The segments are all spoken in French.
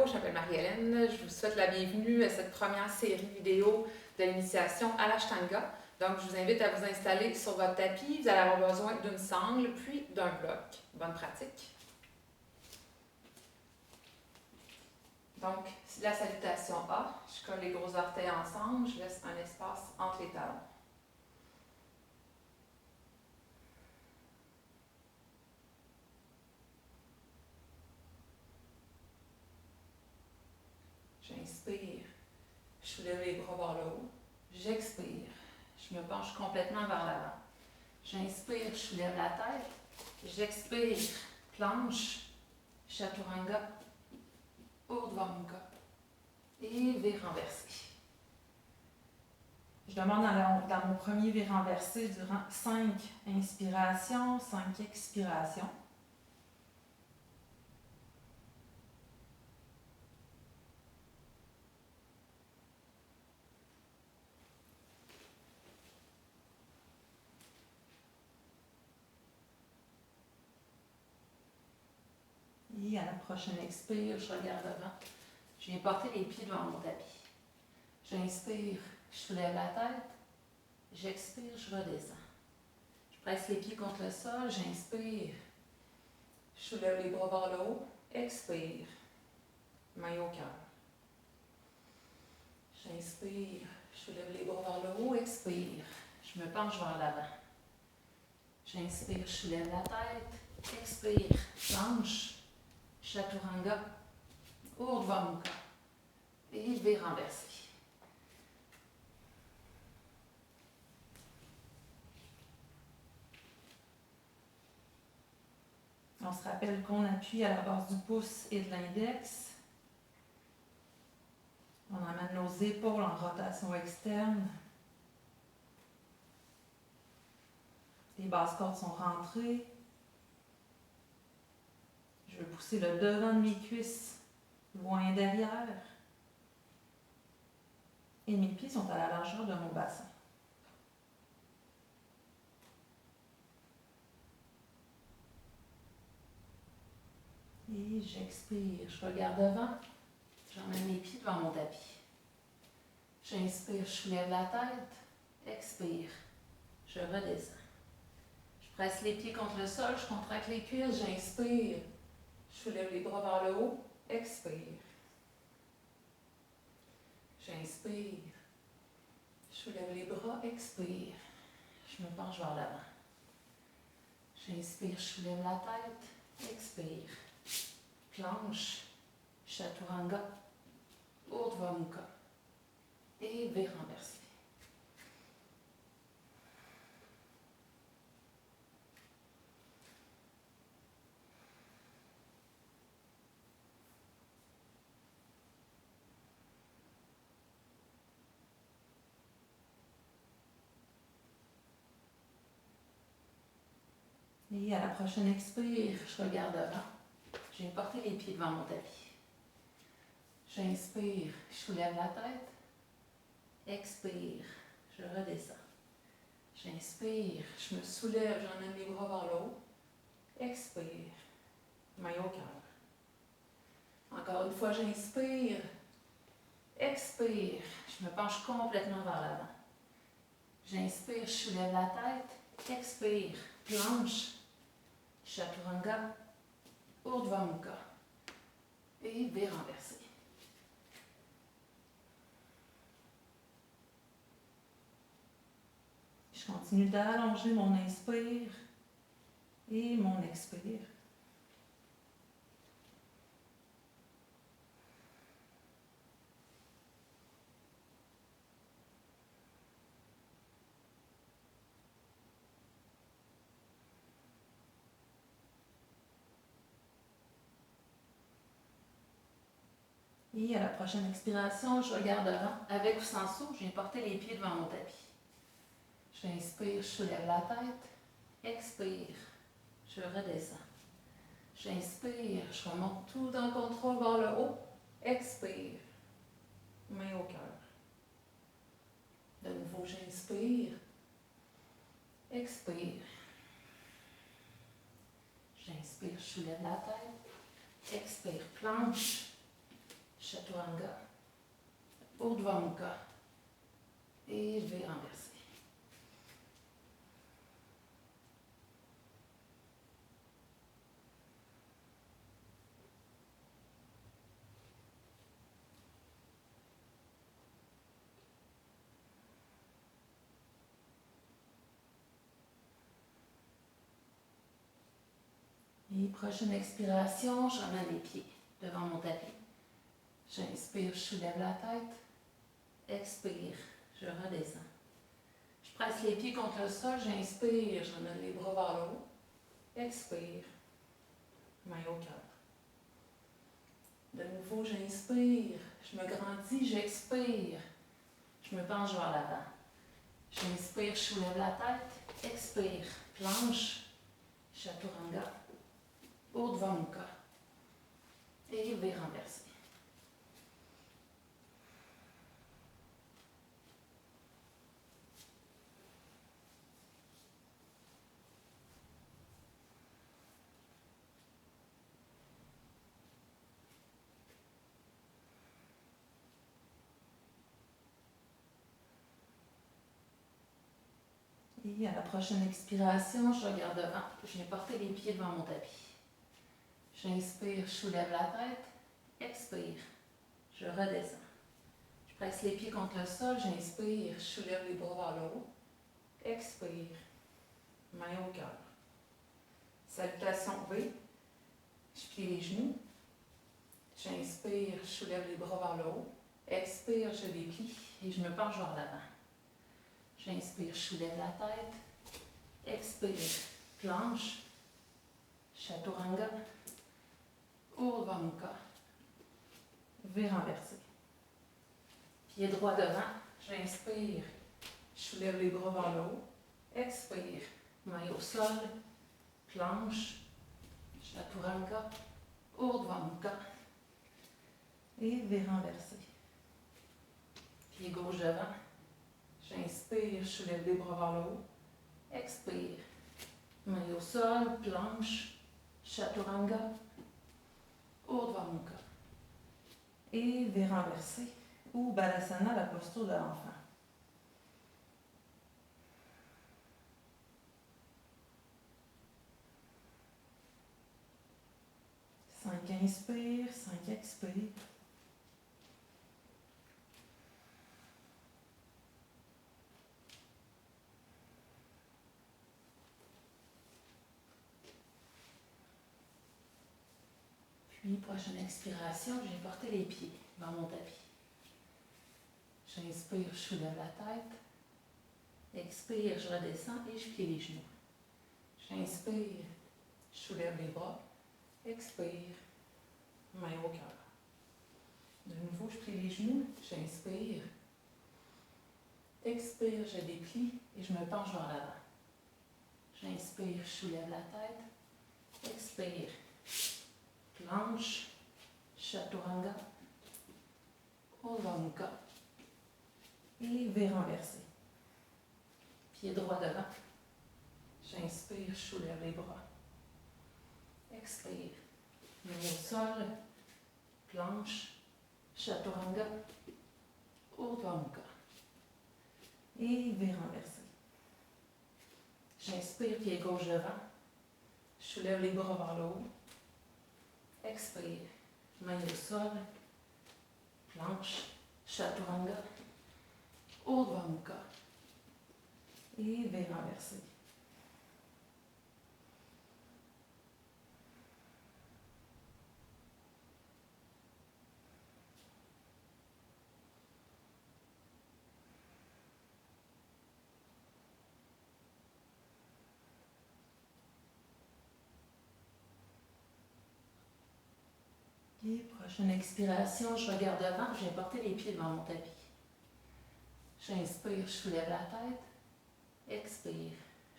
Allô, je m'appelle Marie-Hélène. Je vous souhaite la bienvenue à cette première série vidéo de l'initiation à l'Ashtanga. Donc, je vous invite à vous installer sur votre tapis. Vous allez avoir besoin d'une sangle puis d'un bloc. Bonne pratique. Donc, la salutation A. Je colle les gros orteils ensemble. Je laisse un espace entre les talons. J'inspire, je soulève les bras vers le haut. J'expire, je me penche complètement vers l'avant. J'inspire, je soulève la tête. J'expire, planche, chaturanga, urdhva mukha et V renversé. Je demande dans mon premier V renversé durant 5 inspirations, 5 expirations. Et à la prochaine expire, je regarde devant. Je viens porter les pieds devant mon tapis. J'inspire, je soulève la tête. J'expire, je redescends. Je presse les pieds contre le sol. J'inspire, je soulève les bras vers le haut. Expire, main au cœur. J'inspire, je soulève les bras vers le haut. Expire, je me penche vers l'avant. J'inspire, je soulève la tête. Expire, planche, chaturanga, urdhva mukha et V renversé. On se rappelle qu'on appuie à la base du pouce et de l'index. On amène nos épaules en rotation externe. Les basses cordes sont rentrées. Je veux pousser le devant de mes cuisses loin derrière. Et mes pieds sont à la largeur de mon bassin. Et j'expire, je regarde devant. J'emmène mes pieds devant mon tapis. J'inspire, je soulève la tête. Expire, je redescends. Je presse les pieds contre le sol, je contracte les cuisses. J'inspire, je soulève les bras vers le haut. Expire. J'inspire, je soulève les bras. Expire. Je me penche vers l'avant. J'inspire, je soulève la tête. Expire. Planche, chaturanga, urdhva mukha et V renversé. Et à la prochaine expire, je regarde devant. Je viens porter les pieds devant mon tapis. J'inspire, je soulève la tête. Expire, je redescends. J'inspire, je me soulève, j'emmène les bras vers le haut. Expire, main au cœur. Encore une fois, j'inspire. Expire, je me penche complètement vers l'avant. J'inspire, je soulève la tête. Expire, planche, chaturanga, urdhva mukha et V renversé. Je continue d'allonger mon inspire et mon expire. Et à la prochaine expiration, je regarde devant. Avec ou sans saut, je viens porter les pieds devant mon tapis. J'inspire, je soulève la tête. Expire, je redescends. J'inspire, je remonte tout en contrôle vers le haut. Expire, main au cœur. De nouveau, j'inspire. Expire. J'inspire, je soulève la tête. Expire, planche, Chaturanga, Urdhva Mukha et V renversé. Et prochaine expiration, je ramène les pieds devant mon tapis. J'inspire, je soulève la tête. Expire, je redescends. Je presse les pieds contre le sol, j'inspire, je ramène les bras vers le haut. Expire, main au cœur. De nouveau, j'inspire, je me grandis, j'expire. Je me penche vers l'avant. J'inspire, je soulève la tête. Expire, planche, Chaturanga, Urdhva Mukha et V renversé. Et à la prochaine expiration, je regarde devant. Je viens porter les pieds devant mon tapis. J'inspire, je soulève la tête. Expire, je redescends. Je presse les pieds contre le sol. J'inspire, je soulève les bras vers le haut. Expire, main au cœur. Salutation V. Je plie les genoux. J'inspire, je soulève les bras vers le haut. Expire, je les plie et je me penche vers l'avant. J'inspire, je soulève la tête. Expire, planche, Chaturanga, Urdhva Mukha, V renversé. Pied droit devant, j'inspire, je soulève les bras vers le haut. Expire, main au sol, planche, Chaturanga, Urdhva Mukha et V renversé. Pied gauche devant. J'inspire, je soulève les bras vers le haut. Expire. Main au sol, planche, Chaturanga, Urdhva Mukha. Et V renversé ou Balasana, la posture de l'enfant. 5 inspire, 5 expire. Puis, prochaine expiration, je viens porter les pieds vers mon tapis. J'inspire, je soulève la tête. Expire, je redescends et je plie les genoux. J'inspire, je soulève les bras. Expire, main au cœur. De nouveau, je plie les genoux. J'inspire. Expire, je déplie et je me penche vers l'avant. J'inspire, je soulève la tête. Expire. Planche, Chaturanga, Urdhva Mukha et V renversé. Pied droit devant. J'inspire, je soulève les bras. Expire. Main au sol, planche, Chaturanga, Urdhva Mukha et V renversé. J'inspire, pied gauche devant. Je soulève les bras vers le haut. Expire. Main au sol, planche, Chaturanga, Urdhva Mukha et V renversé. Et prochaine expiration, je regarde devant, je viens porter les pieds devant mon tapis. J'inspire, je soulève la tête. Expire,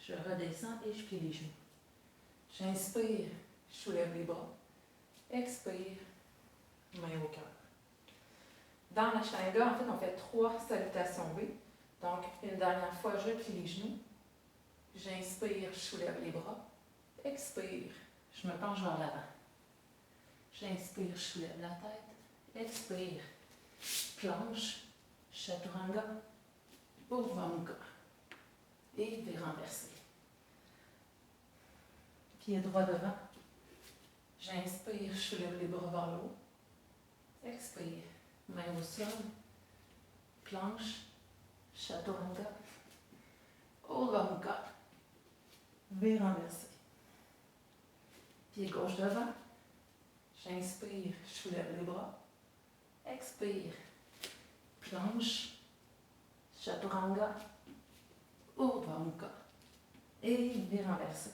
je redescends et je plie les genoux. J'inspire, je soulève les bras. Expire, main au cœur. Dans l'Ashtanga, en fait, on fait 3 salutations V. Donc, une dernière fois, je plie les genoux. J'inspire, je soulève les bras. Expire, je me penche vers l'avant. J'inspire, je soulève la tête. Expire. Planche, chaturanga, urdhva mukha. Et V renversé. Pied droit devant. J'inspire, je soulève les bras vers le haut. Expire. Main au sol. Planche, chaturanga, urdhva mukha. V renversé. Pied gauche devant. J'inspire, je soulève les bras. Expire. Planche, chaturanga, urdhva mukha. Et V renversé.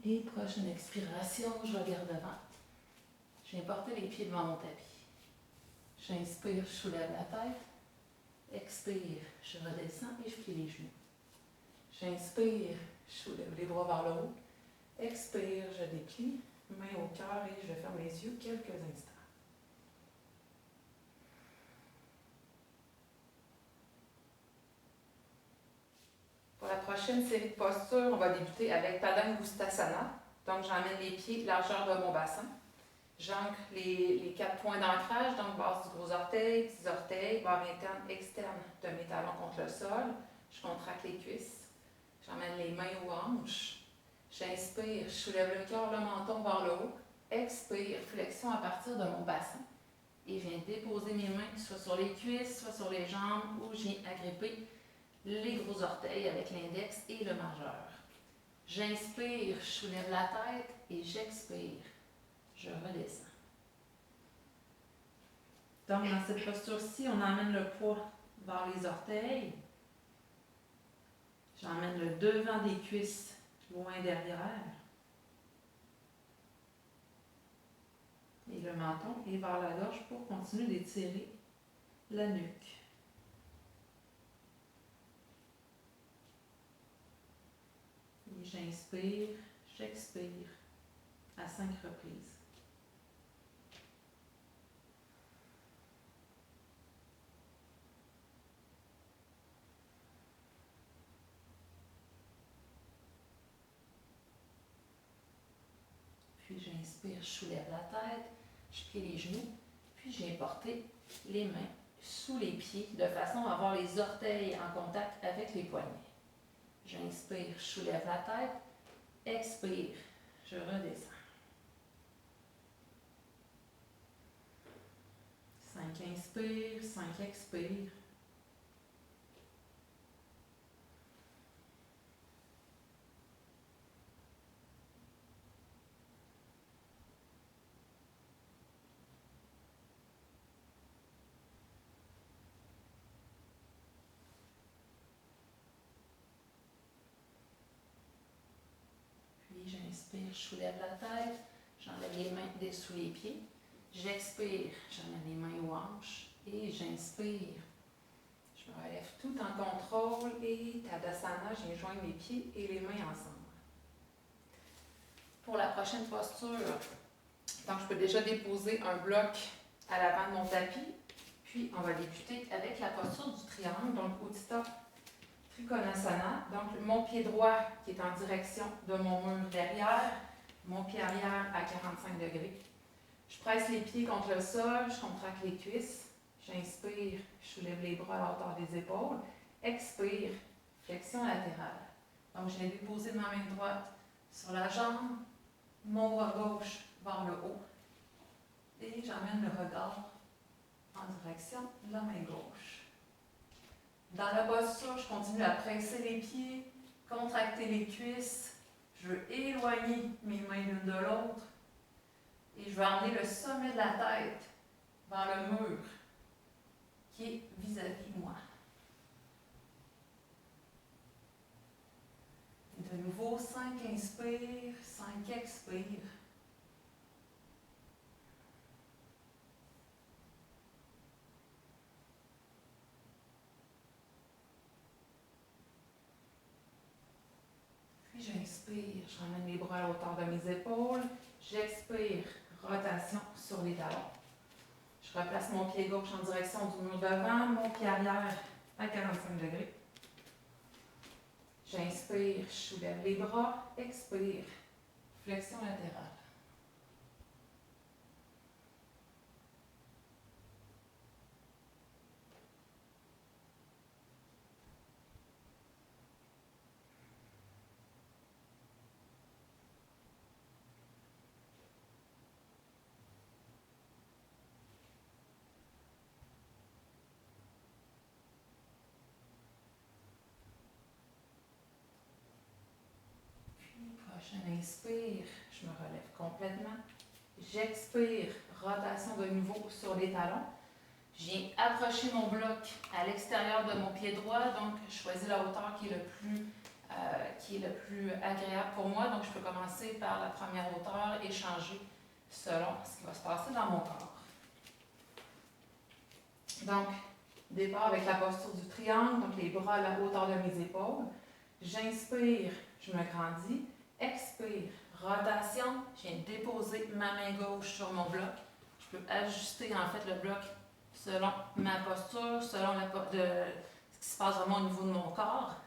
Et prochaine expiration, je regarde devant. Je viens porter les pieds devant mon tapis. J'inspire, je soulève la tête. Expire, je redescends et je plie les genoux. J'inspire, je soulève les bras vers le haut. Expire, je déplie, main au cœur et je ferme les yeux quelques instants. Pour la prochaine série de postures, on va débuter avec Padangusthasana. Donc, j'emmène les pieds largeur de mon bassin. J'ancre les 4 points d'ancrage, donc base du gros orteil, petits orteils, barre interne, externe de mes talons contre le sol. Je contracte les cuisses. J'emmène les mains aux hanches. J'inspire, je soulève le cœur, le menton vers le haut. Expire, flexion à partir de mon bassin. Et je viens déposer mes mains soit sur les cuisses, soit sur les jambes, où je viens agripper les gros orteils avec l'index et le majeur. J'inspire, je soulève la tête et j'expire. Je redescends. Donc, dans cette posture-ci, on emmène le poids vers les orteils. J'emmène le devant des cuisses loin derrière. Et le menton est vers la gorge pour continuer d'étirer la nuque. Et j'inspire, j'expire à 5 reprises. Puis j'inspire, je soulève la tête, je plie les genoux, puis je viens porter les mains sous les pieds de façon à avoir les orteils en contact avec les poignets. J'inspire, je soulève la tête, expire, je redescends. 5 inspire, 5 expire. J'inspire, je soulève la tête, j'enlève les mains dessous les pieds. J'expire, j'emmène les mains aux hanches et j'inspire. Je me relève tout en contrôle et Tadasana, je viens joindre mes pieds et les mains ensemble. Pour la prochaine posture, donc je peux déjà déposer un bloc à l'avant de mon tapis. Puis on va débuter avec la posture du triangle, donc Utthita Trikonasana. Donc mon pied droit qui est en direction de mon mur derrière, mon pied arrière à 45 degrés. Je presse les pieds contre le sol, je contracte les cuisses. J'inspire, je soulève les bras à la hauteur des épaules. Expire, flexion latérale. Donc je viens déposer ma main droite sur la jambe, mon bras gauche vers le haut. Et j'emmène le regard en direction de la main gauche. Dans la posture, je continue à presser les pieds, contracter les cuisses. Je veux éloigner mes mains l'une de l'autre. Et je vais emmener le sommet de la tête vers le mur qui est vis-à-vis de moi. Et de nouveau, 5 inspire, 5 expire. Puis j'inspire, je ramène les bras à la hauteur de mes épaules. J'expire, rotation sur les talons. Je replace mon pied gauche en direction du mur devant, mon pied arrière à 45 degrés. J'inspire, je soulève les bras, expire, flexion latérale. Prochain inspire, je me relève complètement. J'expire, rotation de nouveau sur les talons. Je viens approcher mon bloc à l'extérieur de mon pied droit, donc je choisis la hauteur qui est le plus agréable pour moi. Donc je peux commencer par la première hauteur et changer selon ce qui va se passer dans mon corps. Donc, départ avec la posture du triangle, donc les bras à la hauteur de mes épaules. J'inspire, je me grandis. Expire, rotation, je viens déposer ma main gauche sur mon bloc. Je peux ajuster en fait le bloc selon ma posture, selon ce qui se passe vraiment au niveau de mon corps.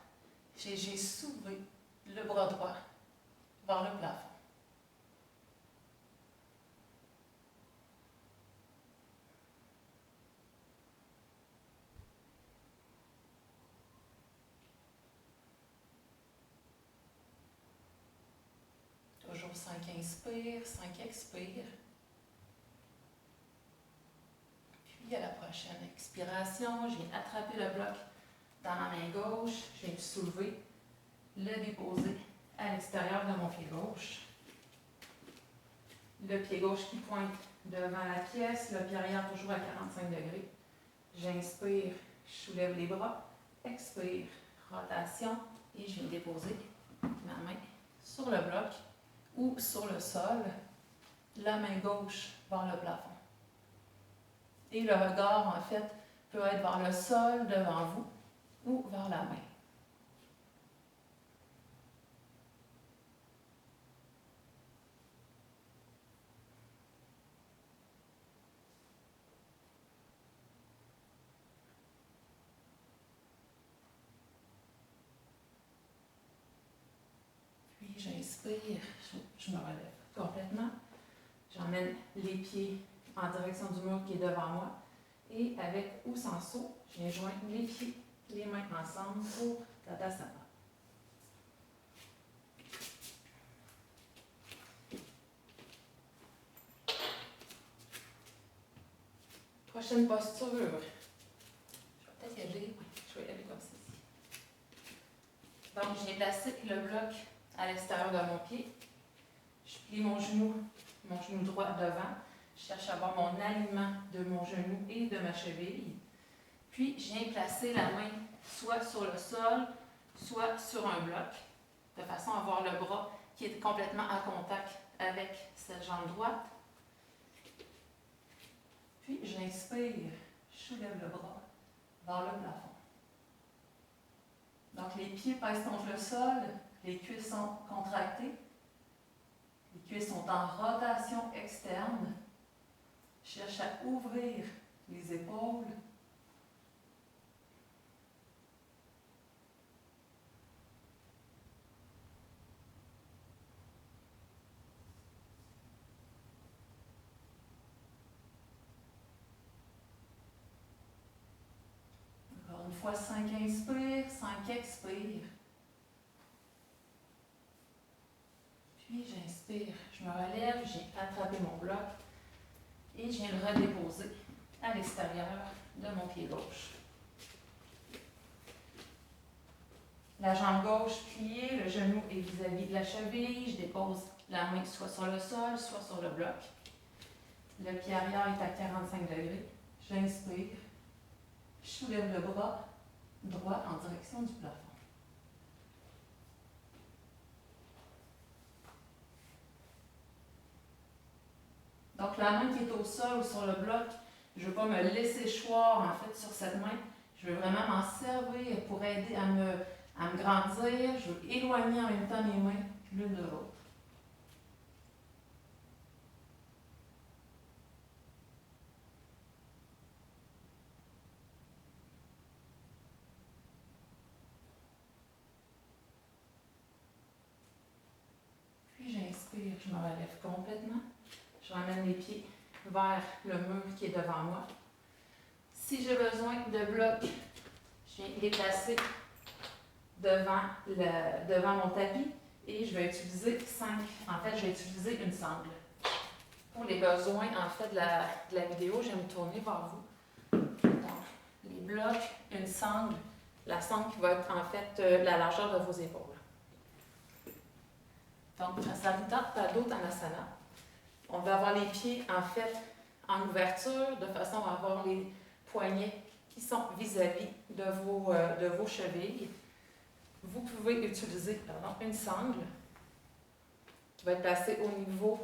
J'ai soulevé le bras droit vers le plafond. Toujours 5 inspire, 5 expire. Puis à la prochaine expiration, je viens attraper le bloc dans ma main gauche, je viens le soulever, le déposer à l'extérieur de mon pied gauche. Le pied gauche qui pointe devant la pièce, le pied arrière toujours à 45 degrés. J'inspire, je soulève les bras, expire, rotation et je viens déposer ma main sur le bloc ou sur le sol, la main gauche vers le plafond. Et le regard, en fait, peut être vers le sol devant vous ou vers la main. Puis j'inspire, je me relève complètement. J'emmène les pieds en direction du mur qui est devant moi. Et avec ou sans saut, je viens joindre les pieds, les mains ensemble pour Tadasana. Prochaine posture. Je vais peut-être y aller. Oui, je vais y aller comme ceci. Donc, je viens placer le bloc à l'extérieur de mon pied. Je plie mon genou droit devant. Je cherche à avoir mon alignement de mon genou et de ma cheville. Puis, je viens placer la main soit sur le sol, soit sur un bloc, de façon à avoir le bras qui est complètement en contact avec cette jambe droite. Puis, j'inspire, je soulève le bras vers le plafond. Donc, les pieds pèsent contre le sol, les cuisses sont contractées, les cuisses sont en rotation externe. Je cherche à ouvrir les épaules. Encore une fois, 5 inspire, 5 expire. Puis j'inspire, je me relève, j'ai attrapé mon bloc et je viens le redéposer à l'extérieur de mon pied gauche. La jambe gauche pliée, le genou est vis-à-vis de la cheville, je dépose la main soit sur le sol, soit sur le bloc. Le pied arrière est à 45 degrés. J'inspire, je soulève le bras droit en direction du plafond. Donc, la main qui est au sol ou sur le bloc, je ne veux pas me laisser choir en fait sur cette main. Je veux vraiment m'en servir pour aider à me à me grandir. Je veux éloigner en même temps mes mains l'une de l'autre. Puis j'inspire, je me relève complètement. Je ramène les pieds vers le mur qui est devant moi. Si j'ai besoin de blocs, je viens les placer devant mon tapis et je vais utiliser 5. En fait, je vais utiliser une sangle. Pour les besoins en fait de la vidéo, je vais me tourner vers vous. Donc, les blocs, une sangle, la sangle qui va être en fait la largeur de vos épaules. Donc, Prasarita Padottanasana. On va avoir les pieds en fait en ouverture de façon à avoir les poignets qui sont vis-à-vis de vos chevilles. Vous pouvez utiliser une sangle qui va être placée au niveau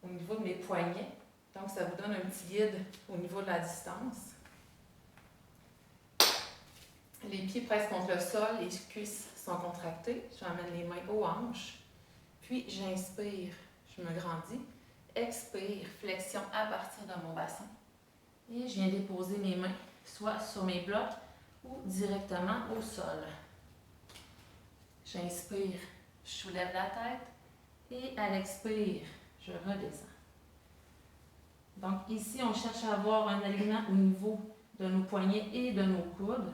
au niveau de mes poignets. Donc, ça vous donne un petit guide au niveau de la distance. Les pieds pressent contre le sol, les cuisses sont contractées. J'emmène les mains aux hanches. Puis, j'inspire, je me grandis. Expire, flexion à partir de mon bassin. Et je viens déposer mes mains soit sur mes blocs ou directement au sol. J'inspire, je soulève la tête et à l'expire, je redescends. Donc ici, on cherche à avoir un alignement au niveau de nos poignets et de nos coudes.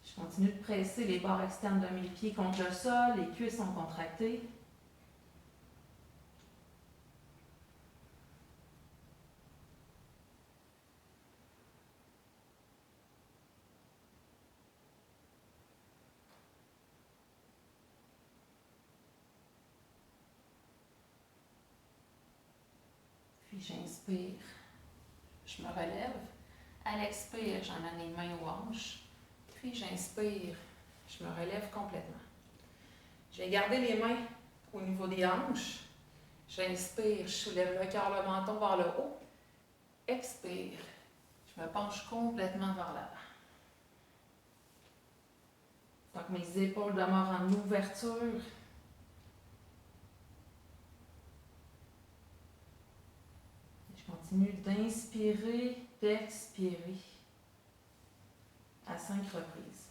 Je continue de presser les bords externes de mes pieds contre le sol, les cuisses sont contractées. Puis j'inspire, je me relève. À l'expire, j'emmène les mains aux hanches. Puis j'inspire, je me relève complètement. Je vais garder les mains au niveau des hanches. J'inspire, je soulève le cœur, le menton vers le haut. Expire, je me penche complètement vers l'avant. Donc mes épaules demeurent en ouverture. Je continue d'inspirer, d'expirer à 5 reprises.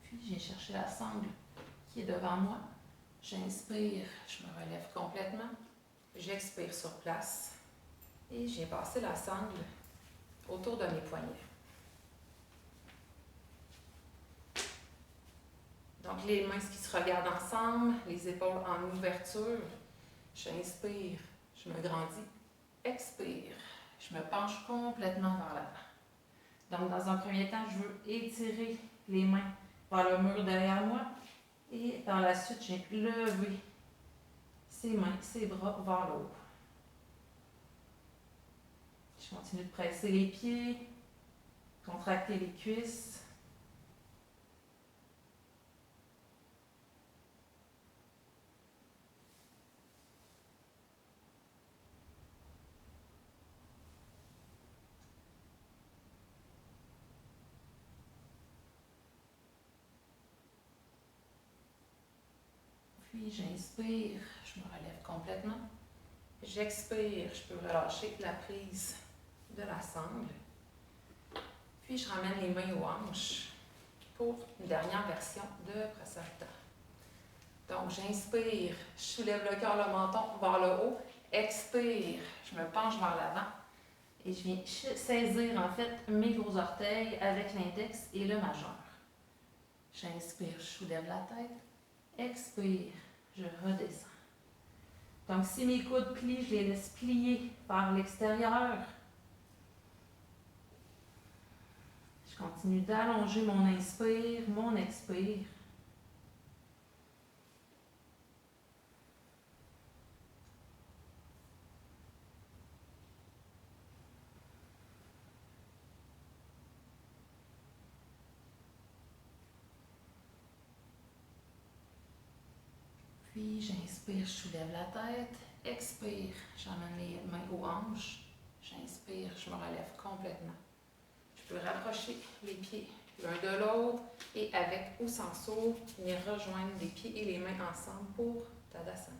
Puis j'ai cherché la sangle qui est devant moi. J'inspire, je me relève complètement. J'expire sur place et j'ai passé la sangle autour de mes poignets. Donc les mains qui se regardent ensemble, les épaules en ouverture. J'inspire, je me grandis. Expire, je me penche complètement vers l'avant. Donc dans un premier temps, je veux étirer les mains vers le mur derrière moi et par la suite, j'ai levé ses mains, ses bras vers le haut. Je continue de presser les pieds, contracter les cuisses. Puis j'inspire, je me relève complètement. J'expire, je peux relâcher la prise de la sangle. Puis je ramène les mains aux hanches pour une dernière version de Prasarita. Donc j'inspire, je soulève le cœur, le menton vers le haut. Expire, je me penche vers l'avant. Et je viens saisir en fait mes gros orteils avec l'index et le majeur. J'inspire, je soulève la tête. Expire, je redescends. Donc si mes coudes plient, je les laisse plier par l'extérieur. Je continue d'allonger mon inspire, mon expire. Puis j'inspire, je soulève la tête. Expire, j'emmène mes mains aux hanches. J'inspire, je me relève complètement. Je peux rapprocher les pieds l'un de l'autre et avec ou sans saut, venir rejoindre les pieds et les mains ensemble pour Tadasana.